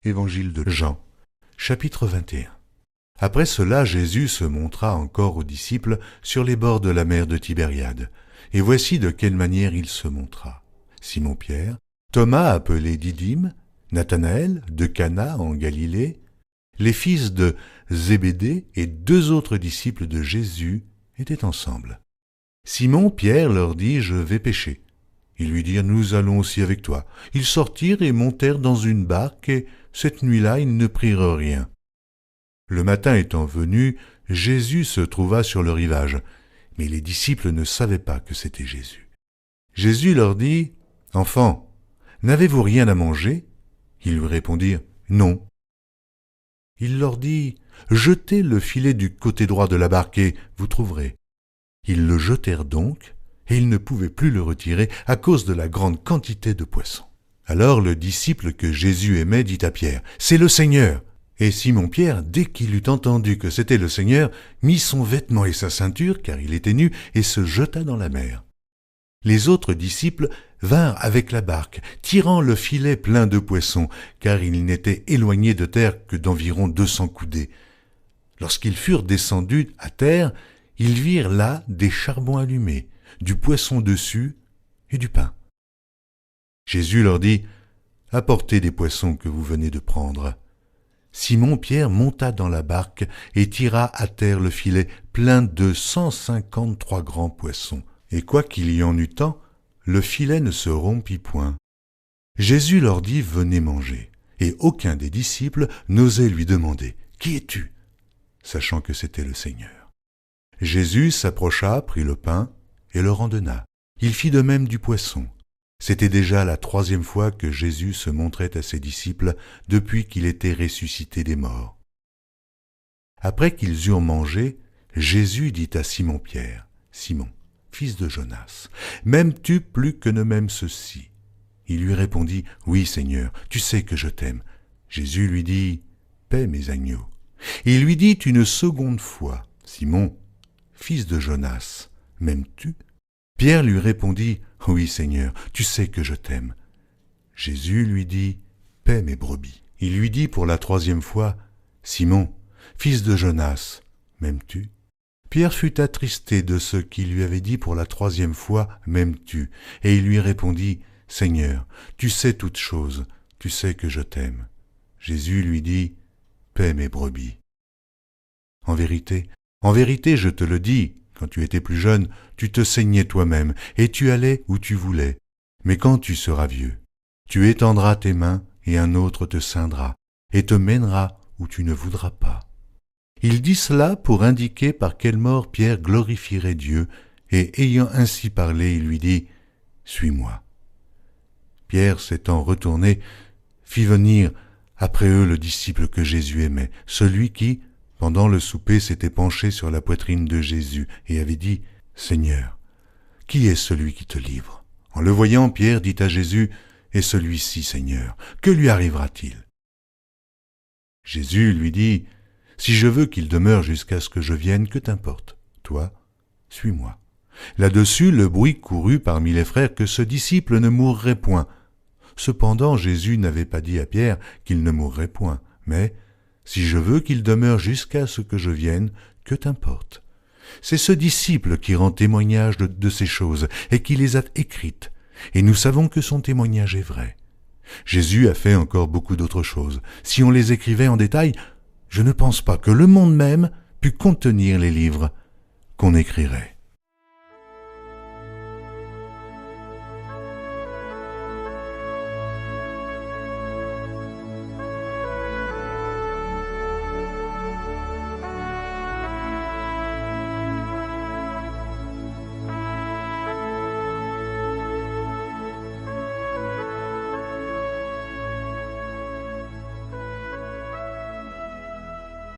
Évangile de Jean, chapitre 21. Après cela, Jésus se montra encore aux disciples sur les bords de la mer de Tibériade. Et voici de quelle manière il se montra. Simon-Pierre, Thomas appelé Didyme, Nathanaël de Cana en Galilée, les fils de Zébédée et 2 autres disciples de Jésus étaient ensemble. Simon-Pierre leur dit « Je vais pêcher ». Ils lui dirent « Nous allons aussi avec toi ». Ils sortirent et montèrent dans une barque, et cette nuit-là, ils ne prirent rien. Le matin étant venu, Jésus se trouva sur le rivage, mais les disciples ne savaient pas que c'était Jésus. Jésus leur dit « Enfants, n'avez-vous rien à manger ?» Ils lui répondirent « Non ». Il leur dit « Jetez le filet du côté droit de la barque et vous trouverez. » Ils le jetèrent donc, et ils ne pouvaient plus le retirer à cause de la grande quantité de poissons. Alors le disciple que Jésus aimait dit à Pierre « C'est le Seigneur !» Et Simon-Pierre, dès qu'il eut entendu que c'était le Seigneur, mit son vêtement et sa ceinture, car il était nu, et se jeta dans la mer. Les autres disciples vinrent avec la barque, tirant le filet plein de poissons, car ils n'étaient éloignés de terre que d'environ 200 coudées. Lorsqu'ils furent descendus à terre, ils virent là des charbons allumés, du poisson dessus et du pain. Jésus leur dit « Apportez des poissons que vous venez de prendre. » Simon-Pierre monta dans la barque et tira à terre le filet plein de 153 grands poissons. Et quoiqu'il y en eût tant, le filet ne se rompit point. Jésus leur dit « Venez manger ». Et aucun des disciples n'osait lui demander « Qui es-tu » sachant que c'était le Seigneur. Jésus s'approcha, prit le pain et leur en donna. Il fit de même du poisson. C'était déjà la 3e fois que Jésus se montrait à ses disciples depuis qu'il était ressuscité des morts. Après qu'ils eurent mangé, Jésus dit à Simon-Pierre, « Simon, fils de Jonas, m'aimes-tu plus que ne m'aime ceux-ci » Il lui répondit, « Oui, Seigneur, tu sais que je t'aime. » Jésus lui dit, « Paie mes agneaux. » Il lui dit une seconde fois, « Simon, fils de Jonas, m'aimes-tu » Pierre lui répondit, « Oui, Seigneur, tu sais que je t'aime. » Jésus lui dit, « Paie mes brebis. » Il lui dit pour la 3e fois, « Simon, fils de Jonas, m'aimes-tu » Pierre fut attristé de ce qu'il lui avait dit pour la 3e fois, « M'aimes-tu » Et il lui répondit, « Seigneur, tu sais toutes choses, tu sais que je t'aime. » Jésus lui dit, « Paie mes brebis. » En vérité, je te le dis, quand tu étais plus jeune, tu te saignais toi-même, et tu allais où tu voulais. Mais quand tu seras vieux, tu étendras tes mains, et un autre te ceindra, et te mènera où tu ne voudras pas. Il dit cela pour indiquer par quelle mort Pierre glorifierait Dieu, et ayant ainsi parlé, il lui dit, « Suis-moi. » Pierre, s'étant retourné, fit venir après eux le disciple que Jésus aimait, celui qui, pendant le souper, s'était penché sur la poitrine de Jésus et avait dit « Seigneur, qui est celui qui te livre ?» En le voyant, Pierre dit à Jésus « Et celui-ci, Seigneur, que lui arrivera-t-il » Jésus lui dit « Si je veux qu'il demeure jusqu'à ce que je vienne, que t'importe? Toi, suis-moi. » Là-dessus, le bruit courut parmi les frères que ce disciple ne mourrait point. Cependant, Jésus n'avait pas dit à Pierre qu'il ne mourrait point, mais « Si je veux qu'il demeure jusqu'à ce que je vienne, que t'importe ?» C'est ce disciple qui rend témoignage de ces choses et qui les a écrites, et nous savons que son témoignage est vrai. Jésus a fait encore beaucoup d'autres choses. Si on les écrivait en détail, je ne pense pas que le monde même pût contenir les livres qu'on écrirait.